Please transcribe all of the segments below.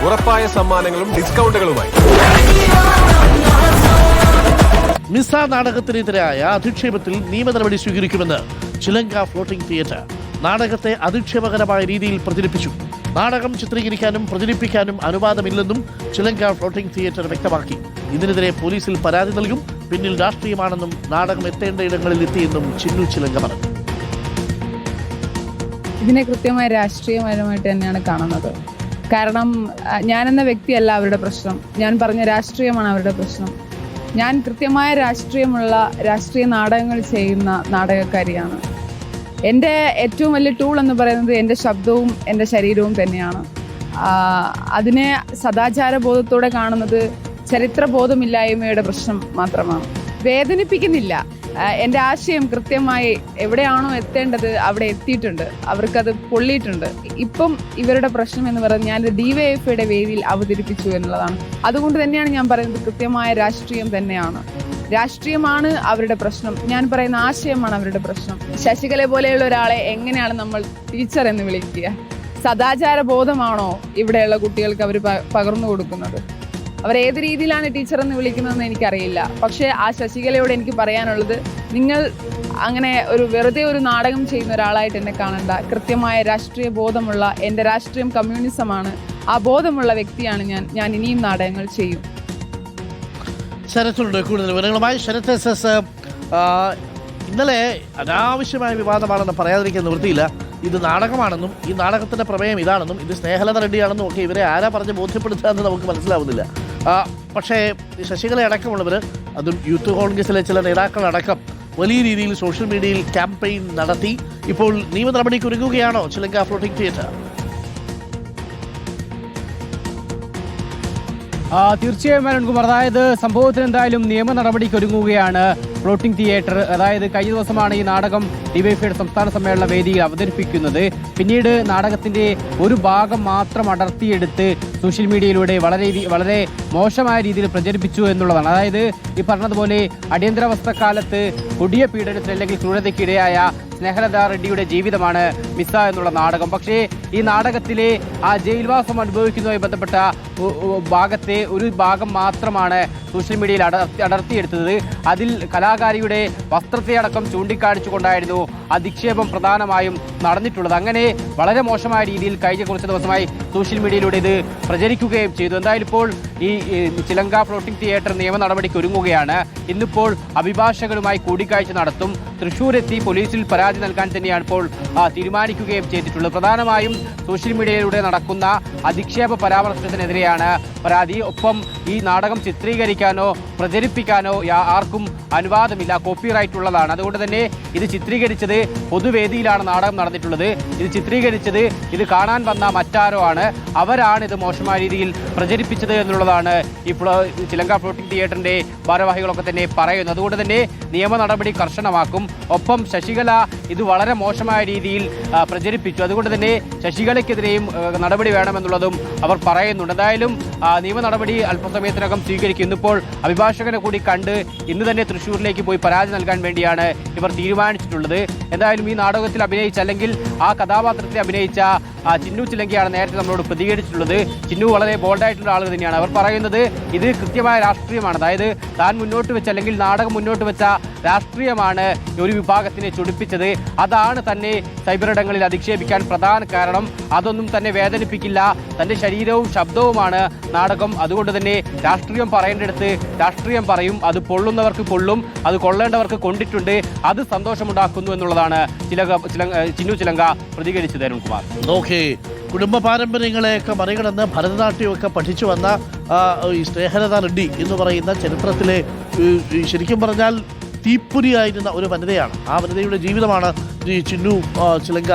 ഉറപ്പായ സമ്മാനങ്ങളും ഡിസ്കൗണ്ടുകളുമായി മിസ നാടകത്തിനെതിരായ അധിക്ഷേപത്തിൽ നിയമ നടപടി സ്വീകരിക്കുമെന്ന് ചിലങ്ക ഫ്ലോട്ടിംഗ് തിയേറ്റർ നാടകത്തെ അധിക്ഷേപകരമായ രീതിയിൽ പ്രചരിപ്പിച്ചു. നാടകം ചിത്രീകരിക്കാനും പ്രചരിപ്പിക്കാനും അനുവാദമില്ലെന്നും ചിലങ്ക ഫ്ലോട്ടിംഗ് തിയേറ്റർ വ്യക്തമാക്കി. ഇതിനെതിരെ പോലീസിൽ പരാതി നൽകും. പിന്നിൽ രാഷ്ട്രീയമാണെന്നും നാടകം എത്തേണ്ട ഇടങ്ങളിൽ എത്തിയെന്നും ചിന്നു ചിലങ്ക പറഞ്ഞു. ഇതിനെ കൃത്യമായി രാഷ്ട്രീയപരമായിട്ട് തന്നെയാണ് കാണുന്നത്. കാരണം ഞാനെന്ന വ്യക്തിയല്ല അവരുടെ പ്രശ്നം, ഞാൻ പറഞ്ഞ രാഷ്ട്രീയമാണ് അവരുടെ പ്രശ്നം. ഞാൻ കൃത്യമായ രാഷ്ട്രീയ നാടകങ്ങൾ ചെയ്യുന്ന നാടകക്കാരിയാണ്. എൻ്റെ ഏറ്റവും വലിയ ടൂൾ എന്ന് പറയുന്നത് എൻ്റെ ശബ്ദവും എൻ്റെ ശരീരവും തന്നെയാണ്. അതിനെ സദാചാരബോധത്തോടെ കാണുന്നത് ചരിത്രബോധമില്ലായ്മയുടെ പ്രശ്നം മാത്രമാണ്. വേദനിപ്പിക്കുന്നില്ല. എൻ്റെ ആശയം കൃത്യമായി എവിടെയാണോ എത്തേണ്ടത് അവിടെ എത്തിയിട്ടുണ്ട്. അവർക്കത് പൊള്ളിയിട്ടുണ്ട്. ഇപ്പം ഇവരുടെ പ്രശ്നം എന്ന് പറയുന്നത് ഞാൻ DYFIയുടെ വേദിയിൽ അവതരിപ്പിച്ചു എന്നുള്ളതാണ്. അതുകൊണ്ട് തന്നെയാണ് ഞാൻ പറയുന്നത് കൃത്യമായ രാഷ്ട്രീയം തന്നെയാണ്. രാഷ്ട്രീയമാണ് അവരുടെ പ്രശ്നം. ഞാൻ പറയുന്ന ആശയമാണ് അവരുടെ പ്രശ്നം. ശശികല പോലെയുള്ള ഒരാളെ എങ്ങനെയാണ് നമ്മൾ ടീച്ചർ എന്ന് വിളിക്കുക? സദാചാര ബോധമാണോ ഇവിടെയുള്ള കുട്ടികൾക്ക് അവർ പകർന്നു കൊടുക്കുന്നത്? അവരേത് രീതിയിലാണ് ടീച്ചർ എന്ന് വിളിക്കുന്നതെന്ന് എനിക്കറിയില്ല. പക്ഷേ ആ ശശികലയോട് എനിക്ക് പറയാനുള്ളത്, നിങ്ങൾ അങ്ങനെ വെറുതെ ഒരു നാടകം ചെയ്യുന്ന ഒരാളായിട്ട് എന്നെ കാണണ്ട. കൃത്യമായ രാഷ്ട്രീയ ബോധമുള്ള, എൻ്റെ രാഷ്ട്രീയം കമ്മ്യൂണിസമാണ്, ആ ബോധമുള്ള വ്യക്തിയാണ് ഞാൻ ഇനിയും നാടകങ്ങൾ ചെയ്യും. ശരത്തുണ്ട് കൂടുതൽ വിവരങ്ങളുമായി. ശരത്ത് എസ്, ഇന്നലെ അനാവശ്യമായ വിവാദമാണെന്ന് പറയാതിരിക്കാൻ നിവൃത്തിയില്ല. ഇത് നാടകമാണെന്നും ഈ നാടകത്തിൻ്റെ പ്രമേയം ഇതാണെന്നും ഇത് സ്നേഹലത റെഡ്ഡിയാണെന്നും ഒക്കെ ഇവരെ ആരാ പറഞ്ഞ് ബോധ്യപ്പെടുത്താമെന്ന് നമുക്ക് മനസ്സിലാവുന്നില്ല. പക്ഷേ ശശികല അടക്കമുള്ളവർ, അതും യൂത്ത് കോൺഗ്രസിലെ ചില നേതാക്കളടക്കം വലിയ രീതിയിൽ സോഷ്യൽ മീഡിയയിൽ ക്യാമ്പയിൻ നടത്തി. ഇപ്പോൾ നിയമ നടപടിക്ക് ഒരുങ്ങുകയാണോ ചിലങ്ക ഫ്ലോട്ടിംഗ് തിയേറ്റർ? തീർച്ചയായും അരുൺകുമാർ, അതായത് സംഭവത്തിന് എന്തായാലും നിയമ നടപടിക്ക് ഒരുങ്ങുകയാണ് ഫ്ലോട്ടിംഗ് തിയേറ്റർ. അതായത് കഴിഞ്ഞ ദിവസമാണ് ഈ നാടകം DYFIയുടെ സംസ്ഥാന സമ്മേളന വേദിയിൽ അവതരിപ്പിക്കുന്നത്. പിന്നീട് നാടകത്തിന്റെ ഒരു ഭാഗം മാത്രം അടർത്തിയെടുത്ത് സോഷ്യൽ മീഡിയയിലൂടെ വളരെ മോശമായ രീതിയിൽ പ്രചരിപ്പിച്ചു എന്നുള്ളതാണ്. അതായത് ഈ പറഞ്ഞതുപോലെ അടിയന്തരാവസ്ഥക്കാലത്ത് കൊടിയ പീഡനത്തിന് അല്ലെങ്കിൽ ക്രൂരതയ്ക്കിടയായ സ്നേഹലത റെഡ്ഡിയുടെ ജീവിതമാണ് മിസ എന്നുള്ള നാടകം. പക്ഷേ ഈ നാടകത്തിലെ ആ ജയിൽവാസം അനുഭവിക്കുന്നതുമായി ബന്ധപ്പെട്ട ഭാഗത്തെ ഒരു ഭാഗം മാത്രമാണ് സോഷ്യൽ മീഡിയയിൽ അടർത്തിയെടുത്തത്. അതിൽ കലാകാരിയുടെ വസ്ത്രത്തെ അടക്കം ചൂണ്ടിക്കാണിച്ചുകൊണ്ടായിരുന്നു അധിക്ഷേപം പ്രധാനമായും നടന്നിട്ടുള്ളത്. അങ്ങനെ വളരെ മോശമായ രീതിയിൽ കഴിഞ്ഞ കുറച്ച് ദിവസമായി സോഷ്യൽ മീഡിയയിലൂടെ ഇത് പ്രചരിക്കുകയും ചെയ്തു. എന്തായാലും ഇപ്പോൾ ഈ ചിലങ്ക ഫ്ലോട്ടിംഗ് തിയേറ്റർ നിയമ നടപടിക്ക് ഒരുങ്ങുകയാണ്. ഇന്നിപ്പോൾ അഭിഭാഷകരുമായി കൂടിക്കാഴ്ച നടത്തും. തൃശ്ശൂരെത്തി പോലീസിൽ പരാതി നൽകാൻ തന്നെയാണ് ഇപ്പോൾ തീരുമാനിക്കുകയും ചെയ്തിട്ടുള്ളത്. പ്രധാനമായും സോഷ്യൽ മീഡിയയിലൂടെ നടക്കുന്ന അധിക്ഷേപ പരാമർശത്തിനെതിരെയാണ് പരാതി. ഒപ്പം ഈ നാടകം ചിത്രീകരിക്കാനോ പ്രചരിപ്പിക്കാനോ ആർക്കും അനുവാദമില്ല, കോപ്പിറൈറ്റ് ഉള്ളതാണ്. അതുകൊണ്ട് തന്നെ ഇത് ചിത്രീകരിച്ചത് പൊതുവേദിയിലാണ് നാടകം നടന്നിട്ടുള്ളത്. ഇത് ചിത്രീകരിച്ചത് ഇത് കാണാൻ വന്ന മറ്റാരോ ആണ്. അവരാണ് ഇത് മോശമായ രീതിയിൽ പ്രചരിപ്പിച്ചത് എന്നുള്ളതാണ് ഇപ്പോൾ ചിലങ്ക ഫ്ലോട്ടിംഗ് തിയേറ്ററിന്റെ ഭാരവാഹികളൊക്കെ തന്നെ പറയുന്നത്. അതുകൊണ്ട് തന്നെ നിയമ നടപടി കർശനമാക്കും. ഒപ്പം ശശികല ഇത് വളരെ മോശമായ രീതിയിൽ പ്രചരിപ്പിച്ചു. അതുകൊണ്ട് തന്നെ ശശികലയ്ക്കെതിരെയും നടപടി വേണമെന്നുള്ളതും അവർ പറയുന്നുണ്ട്. എന്തായാലും നിയമ നടപടി അല്പസമയത്തിനകം സ്വീകരിക്കും. ഇന്നിപ്പോൾ അഭിഭാഷകനെ കൂടി കണ്ട് ഇന്ന് തന്നെ തൃശ്ശൂരിലേക്ക് പോയി പരാതി നൽകാൻ വേണ്ടിയാണ് ഇവർ തീരുമാനിച്ചിട്ടുള്ളത്. എന്തായാലും ഈ നാടകത്തിൽ അഭിനയിച്ച, അല്ലെങ്കിൽ ആ കഥാപാത്രത്തെ അഭിനയിച്ച ചിന്നു ചിലങ്കയാണ് നേരത്തെ നമ്മളോട് പ്രതികരിച്ചിട്ടുള്ളത്. ചിന്നു വളരെ ബോൾഡായിട്ടുള്ള ആൾ തന്നെയാണ്. അവർ പറയുന്നത് ഇത് കൃത്യമായ രാഷ്ട്രീയമാണ്. അതായത് താൻ മുന്നോട്ട് വെച്ച, അല്ലെങ്കിൽ നാടകം മുന്നോട്ട് വെച്ച രാഷ്ട്രീയമാണ് ഒരു വിഭാഗത്തിനെ ചൊടിപ്പിച്ചത്. അതാണ് തന്നെ സൈബർ ഇടങ്ങളിൽ അധിക്ഷേപിക്കാൻ പ്രധാന കാരണം. അതൊന്നും തന്നെ വേദനിപ്പിക്കില്ല. തൻ്റെ ശരീരവും ശബ്ദവുമാണ് നാടകം. അതുകൊണ്ട് തന്നെ രാഷ്ട്രീയം പറയേണ്ടടുത്ത് രാഷ്ട്രീയം പറയും. അത് പൊള്ളുന്നവർക്ക് പൊള്ളും, അത് കൊള്ളേണ്ടവർക്ക് കൊണ്ടിട്ടുണ്ട്. അത് സന്തോഷമുണ്ടാക്കുന്നു എന്നുള്ളതാണ് ചിന്നു ചിലങ്ക പ്രതികരിച്ചത്. അരുൺകുമാർ, കുടുംബ പാരമ്പര്യങ്ങളെയൊക്കെ മറികടന്ന് ഭരതനാട്യമൊക്കെ പഠിച്ചു വന്ന ഈ സ്നേഹലത റെഡ്ഡി എന്ന് പറയുന്ന ചരിത്രത്തിലെ ശരിക്കും പറഞ്ഞാൽ തീപ്പൊരിയായിരുന്ന ഒരു വനിതയാണ്. ആ വനിതയുടെ ജീവിതമാണ് ഈ ചിന്നു ചിലങ്ക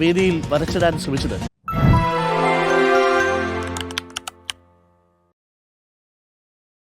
വേദിയിൽ വരച്ചിടാൻ ശ്രമിച്ചത്.